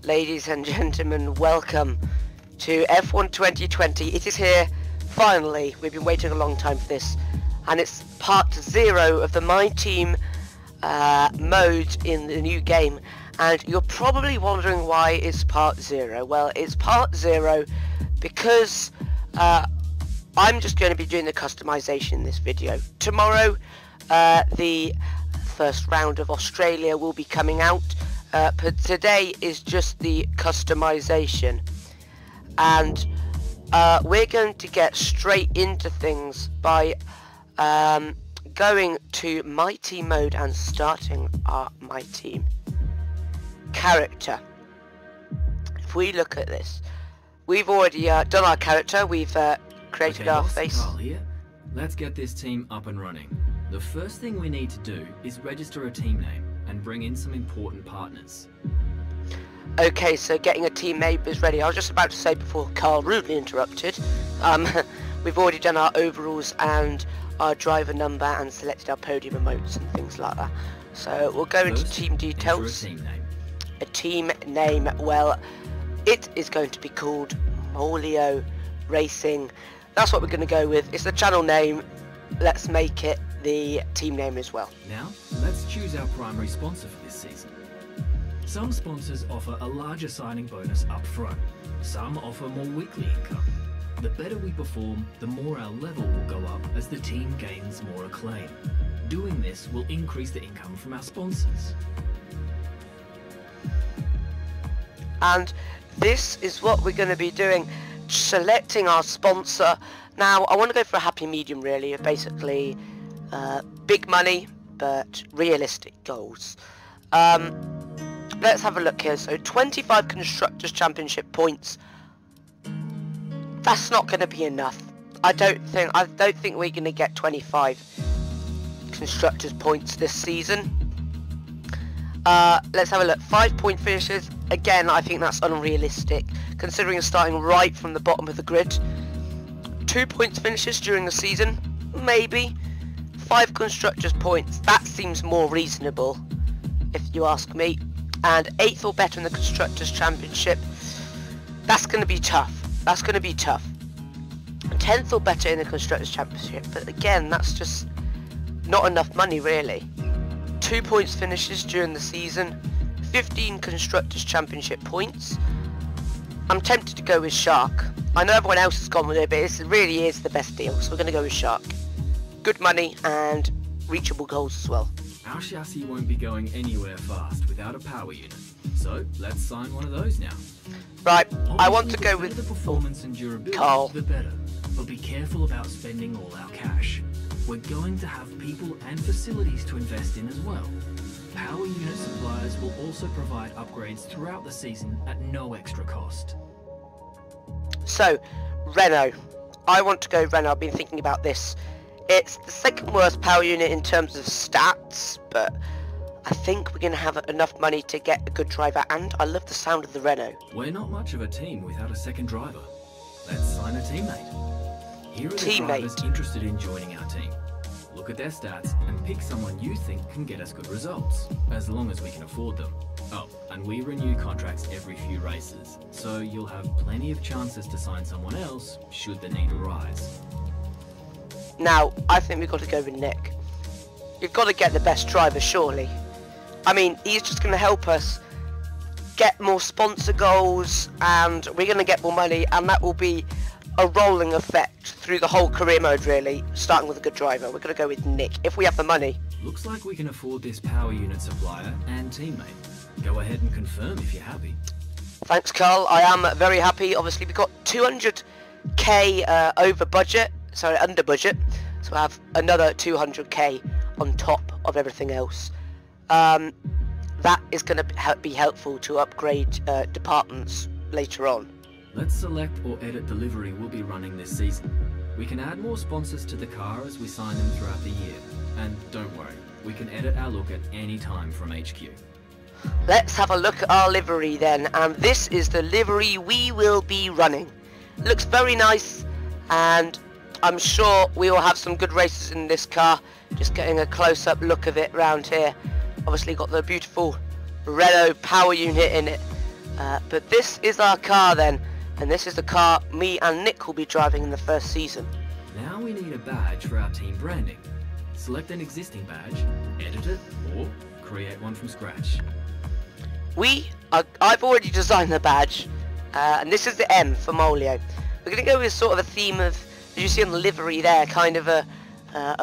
Ladies and gentlemen, welcome to F1 2020. It is here, finally. We've been waiting a long time for this, and it's part 0 of the My Team mode in the new game. And you're probably wondering why it's part 0. Well, it's part 0 because I'm just going to be doing the customization in this video. Tomorrow, the first round of Australia will be coming out. But today is just the customization, and we're going to get straight into things by going to My Team mode and starting our My Team character. If we look at this, we've already done our character. We've created our face. Carl here. Let's get this team up and running. The first thing we need to do is register a team name and bring in some important partners. Okay, so getting a team name is ready. I was just about to say before Carl rudely interrupted, we've already done our overalls and our driver number and selected our podium emotes and things like that. So we'll go into team details. A team name, well, it is going to be called Molio Racing. That's what we're going to go with. It's the channel name. Let's make it the team name as well. Now, let's choose our primary sponsor for this season. Some sponsors offer a larger signing bonus up front. Some offer more weekly income. The better we perform, the more our level will go up as the team gains more acclaim. Doing this will increase the income from our sponsors. And this is what we're going to be doing, selecting our sponsor. Now, I want to go for a happy medium, really, basically big money, but realistic goals. Let's have a look here. So 25 Constructors' Championship points. That's not going to be enough. I don't think we're going to get 25 Constructors' points this season. Let's have a look. 5-point finishes. Again, I think that's unrealistic, considering starting right from the bottom of the grid. 2 points finishes during the season, maybe. 5 Constructors' points, that seems more reasonable, if you ask me. And 8th or better in the Constructors' Championship, that's going to be tough. That's going to be tough. 10th or better in the Constructors' Championship, but again, that's just not enough money, really. 2 points finishes during the season, 15 Constructors' Championship points. I'm tempted to go with Shark. I know everyone else has gone with it, but it really is the best deal, so we're going to go with Shark. Good money and reachable goals as well. Our chassis won't be going anywhere fast without a power unit, so let's sign one of those now. Right, Obviously, I want to go with the performance and durability, Carl. the better, but be careful about spending all our cash. We're going to have people and facilities to invest in as well. Power unit suppliers will also provide upgrades throughout the season at no extra cost. So, Renault. I want to go Renault. I've been thinking about this. It's the second worst power unit in terms of stats, but I think we're going to have enough money to get a good driver, and I love the sound of the Renault. We're not much of a team without a second driver. Let's sign a teammate. Here are the drivers interested in joining our team. Look at their stats and pick someone you think can get us good results, as long as we can afford them. Oh, and we renew contracts every few races, so you'll have plenty of chances to sign someone else should the need arise. Now, I think we've got to go with Nick. You've got to get the best driver, surely. I mean, he's just going to help us get more sponsor goals, and we're going to get more money, and that will be a rolling effect through the whole career mode, really, starting with a good driver. We're going to go with Nick, if we have the money. Looks like we can afford this power unit supplier and teammate. Go ahead and confirm if you're happy. Thanks, Carl. I am very happy. Obviously, we've got 200k over budget, sorry, under budget, so we'll have another 200k on top of everything else. That is going to be helpful to upgrade departments later on. Let's select or edit delivery we'll be running this season. We can add more sponsors to the car as we sign them throughout the year. And don't worry, we can edit our look at any time from HQ. Let's have a look at our livery then, and this is the livery we will be running. Looks very nice, and I'm sure we will have some good races in this car. Just getting a close-up look of it around here. Obviously got the beautiful Renault power unit in it. But this is our car then, and this is the car me and Nick will be driving in the first season. Now we need a badge for our team branding. Select an existing badge, edit it, or create one from scratch. I've already designed the badge, and this is the M for Molio. We're going to go with sort of a theme of, as you see on the livery there, kind of a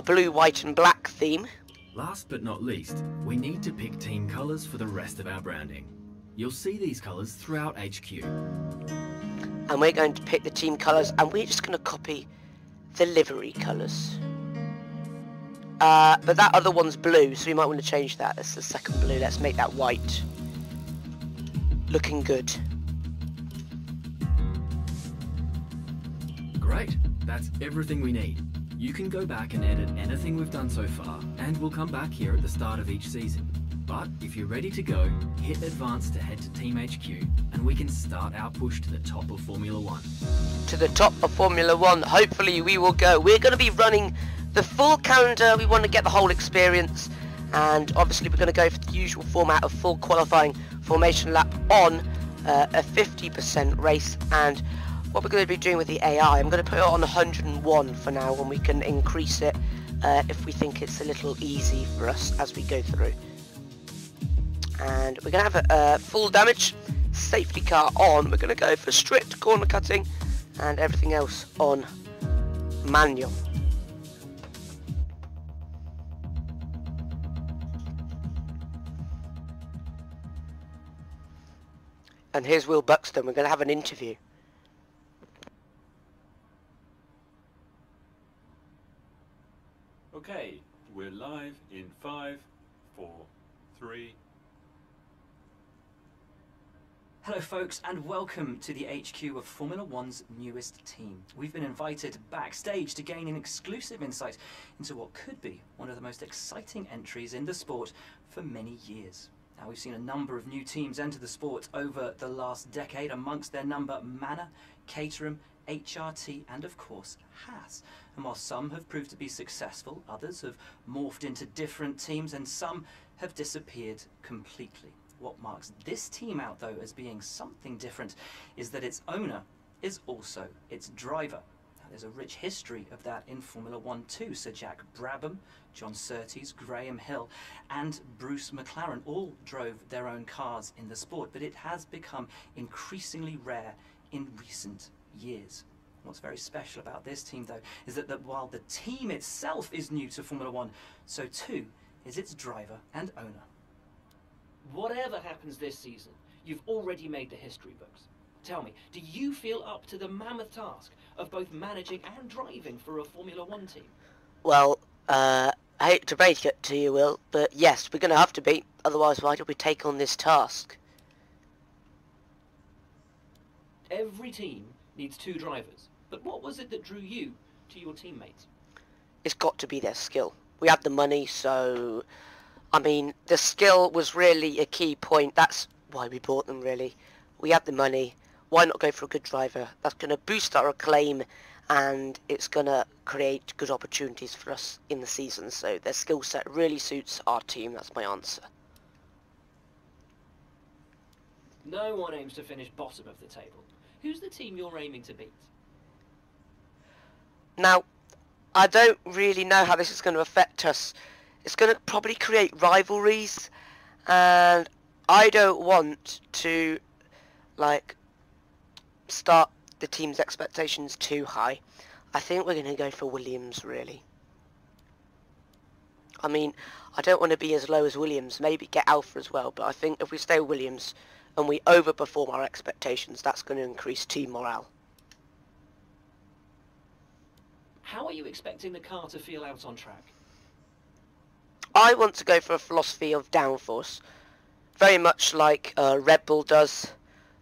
blue, white and black theme. Last but not least, we need to pick team colours for the rest of our branding. You'll see these colours throughout HQ. And we're going to pick the team colours, and we're just going to copy the livery colours. But that other one's blue, so we might want to change that. That's the second blue. Let's make that white. Looking good. Great, that's everything we need. You can go back and edit anything we've done so far, and we'll come back here at the start of each season. But if you're ready to go, hit advance to head to Team HQ, and we can start our push to the top of Formula 1. To the top of Formula 1, hopefully we will go. We're going to be running the full calendar. We want to get the whole experience, and obviously we're going to go for the usual format of full qualifying formation lap on a 50% race. And what we're going to be doing with the AI, I'm going to put it on 101 for now, and we can increase it if we think it's a little easy for us as we go through. And we're going to have a full damage safety car on. We're going to go for strict corner cutting, and everything else on manual. And here's Will Buxton. We're going to have an interview. Okay, we're live in 5, 4, 3. Hello folks, and welcome to the HQ of Formula One's newest team. We've been invited backstage to gain an exclusive insight into what could be one of the most exciting entries in the sport for many years. Now, we've seen a number of new teams enter the sport over the last decade, amongst their number Manor, Caterham, HRT and of course Haas. And while some have proved to be successful, others have morphed into different teams and some have disappeared completely. What marks this team out though as being something different is that its owner is also its driver. Now, there's a rich history of that in Formula 1 too. Sir Jack Brabham, John Surtees, Graham Hill and Bruce McLaren all drove their own cars in the sport, but it has become increasingly rare in recent years. What's very special about this team though is that while the team itself is new to Formula 1, so too is its driver and owner. Whatever happens this season, you've already made the history books. Tell me, do you feel up to the mammoth task of both managing and driving for a Formula 1 team? Well, I hate to break it to you, Will, but yes, we're going to have to be. Otherwise, why did we take on this task? Every team needs 2 drivers, but what was it that drew you to your teammates? It's got to be their skill. We had the money, so I mean, the skill was really a key point. That's why we bought them, really. We had the money. Why not go for a good driver? That's going to boost our acclaim, and it's going to create good opportunities for us in the season. So their skill set really suits our team. That's my answer. No one aims to finish bottom of the table. Who's the team you're aiming to beat? Now, I don't really know how this is going to affect us. It's going to probably create rivalries, and I don't want to, like, start the team's expectations too high. I think we're going to go for Williams, really. I mean, I don't want to be as low as Williams, maybe get Alpha as well, but I think if we stay Williams and we overperform our expectations, that's going to increase team morale. How are you expecting the car to feel out on track? I want to go for a philosophy of downforce, very much like Red Bull does.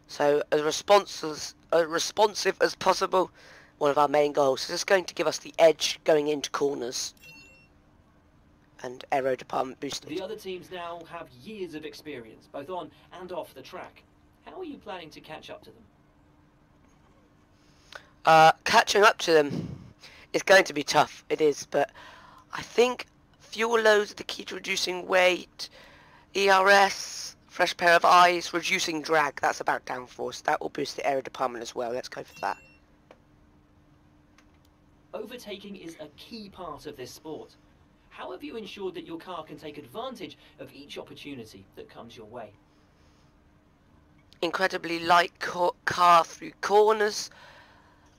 So as responsive as possible, one of our main goals. This is going to give us the edge going into corners and aero department boosted. The other teams now have years of experience, both on and off the track. How are you planning to catch up to them? Catching up to them is going to be tough, it is, but I think fuel loads are the key to reducing weight, ERS, Fresh pair of eyes, reducing drag. That's about downforce. That will boost the aero department as well. Let's go for that. Overtaking is a key part of this sport. How have you ensured that your car can take advantage of each opportunity that comes your way? Incredibly light car through corners.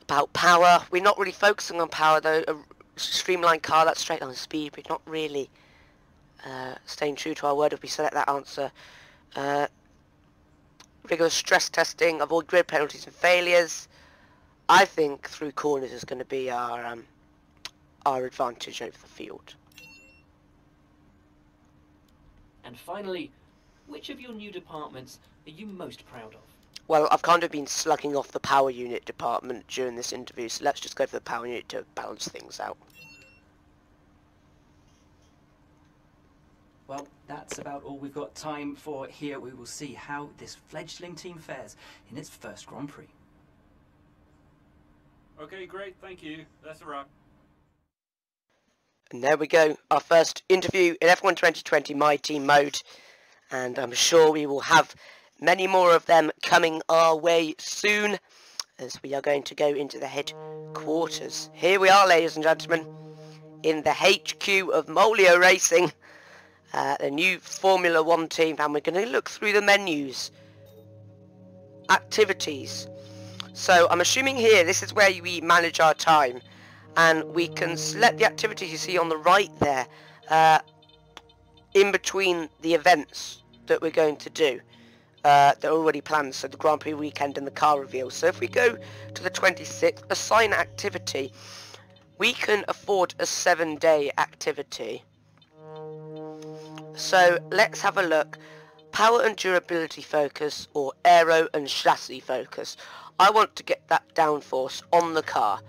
About power, we're not really focusing on power though. A streamlined car, that's straight line speed. We're not really staying true to our word if we select that answer. Rigorous stress testing, avoid grid penalties and failures. I think through corners is going to be our advantage over the field. And finally, which of your new departments are you most proud of? Well, I've kind of been slugging off the power unit department during this interview, so let's just go for the power unit to balance things out. Well, that's about all we've got time for here. We will see how this fledgling team fares in its first Grand Prix. Okay, great, thank you. That's a wrap. And there we go, our first interview in F1 2020 My Team mode. And I'm sure we will have many more of them coming our way soon, as we are going to go into the headquarters. Here we are, ladies and gentlemen, in the HQ of Molio Racing, the new Formula 1 team, and we're going to look through the menus. Activities. So I'm assuming here this is where we manage our time, and we can select the activities you see on the right there, in between the events that we're going to do. They're already planned, so the Grand Prix weekend and the car reveal. So if we go to the 26th, assign activity, we can afford a 7-day activity. So let's have a look. Power and durability focus, or aero and chassis focus. I want to get that downforce on the car.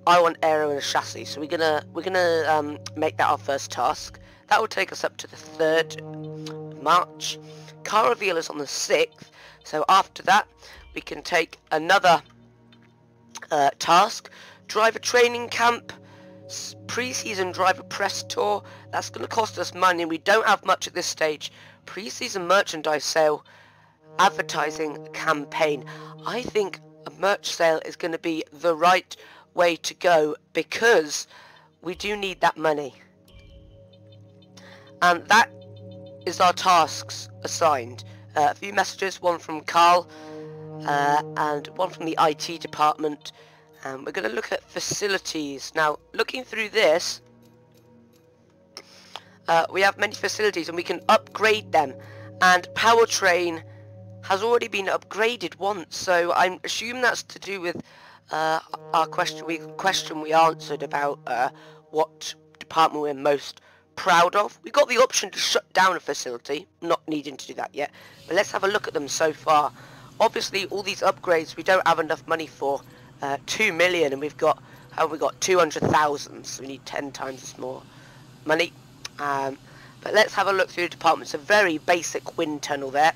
I want aero and chassis, so we're gonna make that our first task. That will take us up to the 3rd March. Car reveal is on the 6th, so after that we can take another task. Driver training camp, pre-season driver press tour. That's going to cost us money. We don't have much at this stage. Pre-season merchandise sale, advertising campaign. I think a merch sale is going to be the right way to go, because we do need that money. And that is our tasks assigned. A few messages, one from Carl and one from the IT department. And we're going to look at facilities. Now, looking through this, we have many facilities and we can upgrade them. And powertrain has already been upgraded once, so I'm assuming that's to do with our question we answered about what department we're most proud of. We got the option to shut down a facility, not needing to do that yet, but let's have a look at them so far. Obviously all these upgrades we don't have enough money for. 2 million, and we've got 200,000, so we need 10 times as more money. But let's have a look through the departments. A very basic wind tunnel there,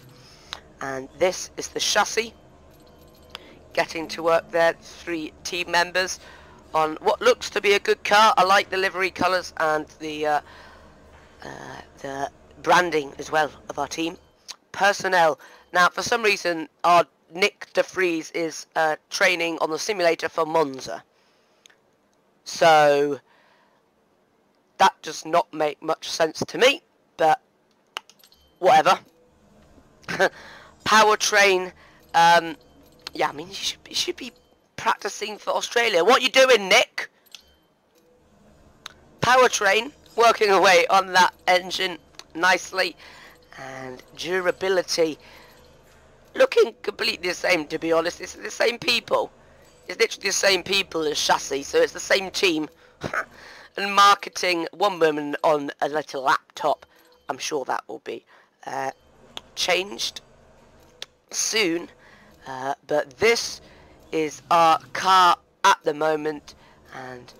and this is the chassis. Getting to work there, 3 team members on what looks to be a good car. I like the livery colours and the branding as well of our team. Personnel. Now, for some reason, our Nick de Vries is training on the simulator for Monza. So that does not make much sense to me, but whatever. Powertrain. Yeah, I mean, you should be practicing for Australia. What you doing, Nick? Powertrain, working away on that engine nicely. And durability, looking completely the same, to be honest. It's the same people. It's literally the same people as chassis, so it's the same team. And marketing, one woman on a little laptop. I'm sure that will be changed soon. But this is our car at the moment, and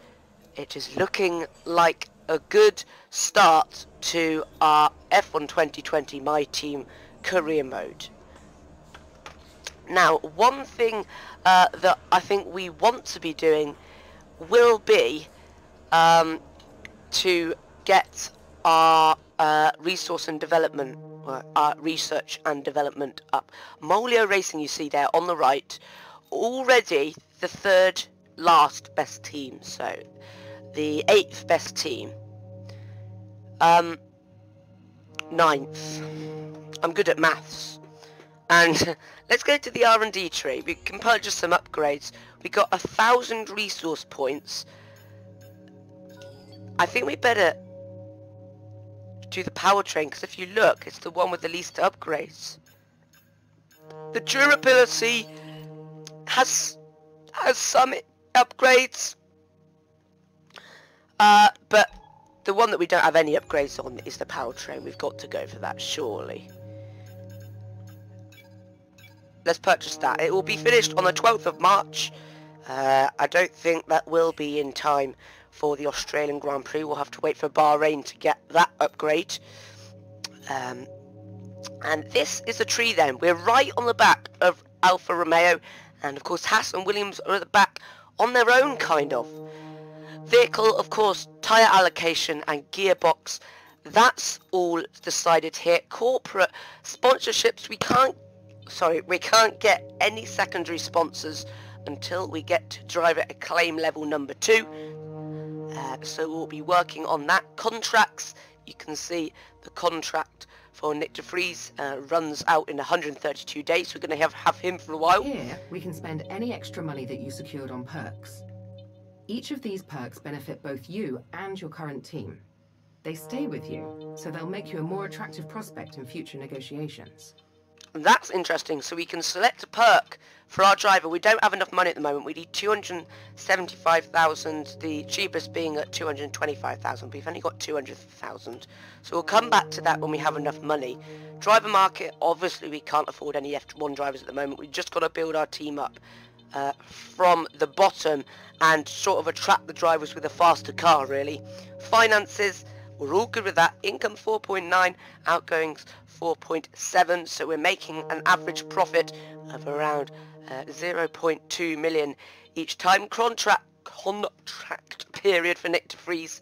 it is looking like a good start to our F1 2020 My Team career mode. Now, one thing that I think we want to be doing will be to get our resource and development research and development up. Molio Racing, you see there on the right, already the 3rd last best team, so the 8th best team. 9th. I'm good at maths. And let's go to the R&D tree. We can purchase some upgrades. We got 1,000 resource points. I think we better do the powertrain, because if you look, it's the one with the least upgrades. The durability has some upgrades, but the one that we don't have any upgrades on is the powertrain. We've got to go for that, surely. Let's purchase that. It will be finished on the 12th of March. I don't think that will be in time for the Australian Grand Prix. We'll have to wait for Bahrain to get that upgrade. And this is the tree then. We're right on the back of Alfa Romeo, and of course Haas and Williams are at the back on their own, kind of. Vehicle, of course, tyre allocation and gearbox, that's all decided here. Corporate sponsorships, we can't get any secondary sponsors until we get to driver acclaim level number 2. So we'll be working on that. Contracts, you can see the contract for Nick de Vries runs out in 132 days. So we're going to have him for a while. Here, we can spend any extra money that you secured on perks. Each of these perks benefit both you and your current team. They stay with you, so they'll make you a more attractive prospect in future negotiations. That's interesting. So we can select a perk for our driver. We don't have enough money at the moment. We need 275,000, the cheapest being at 225,000. We've only got 200,000. So we'll come back to that when we have enough money. Driver market, obviously we can't afford any F1 drivers at the moment. We've just got to build our team up from the bottom and sort of attract the drivers with a faster car, really. Finances, we're all good with that. Income 4.9, outgoings 4.7, so we're making an average profit of around 0.2 million each time. Contract period for Nick de Vries,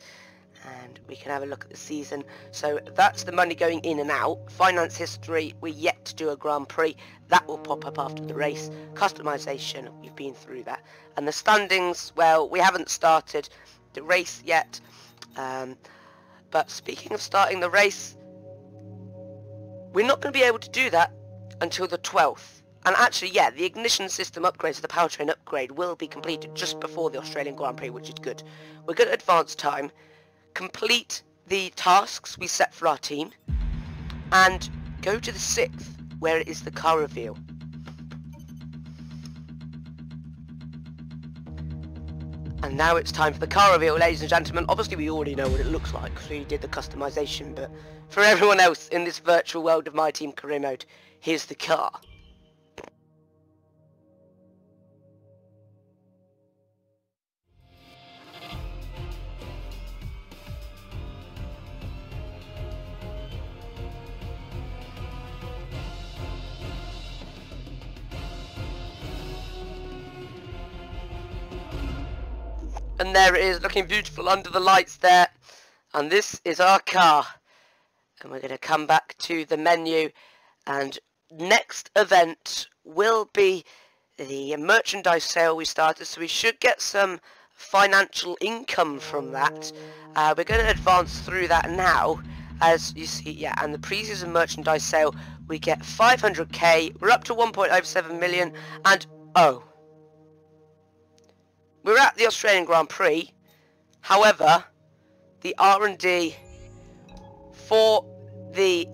and we can have a look at the season. So that's the money going in and out. Finance history, we're yet to do a Grand Prix. That will pop up after the race. Customization, we've been through that. And the standings, well, we haven't started the race yet. But speaking of starting the race, we're not going to be able to do that until the 12th. And actually, yeah, the ignition system upgrade, so the powertrain upgrade, will be completed just before the Australian Grand Prix, which is good. We're going to advance time, complete the tasks we set for our team, and go to the 6th, where it is the car reveal. And now it's time for the car reveal, ladies and gentlemen. Obviously we already know what it looks like because we did the customization, but for everyone else in this virtual world of My Team Career Mode, here's the car. And there it is, looking beautiful under the lights there. And this is our car. And we're going to come back to the menu. And next event will be the merchandise sale we started. So we should get some financial income from that. We're going to advance through that now. As you see, yeah, and the pre-season merchandise sale, we get 500k. We're up to 1.07 million. And, oh. We're at the Australian Grand Prix, however, the R&D for the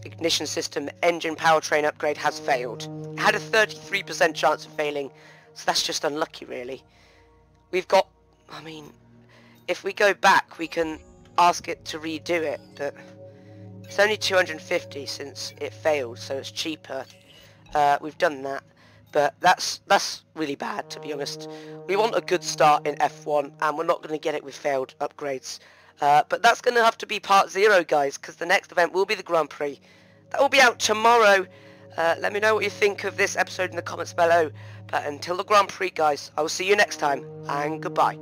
ignition system engine powertrain upgrade has failed. It had a 33% chance of failing, so that's just unlucky, really. We've got, I mean, if we go back, we can ask it to redo it, but it's only 250 since it failed, so it's cheaper. We've done that. But that's really bad, to be honest. We want a good start in F1, and we're not going to get it with failed upgrades. But that's going to have to be part 0, guys, because the next event will be the Grand Prix. That will be out tomorrow. Let me know what you think of this episode in the comments below. But until the Grand Prix, guys, I will see you next time, and goodbye.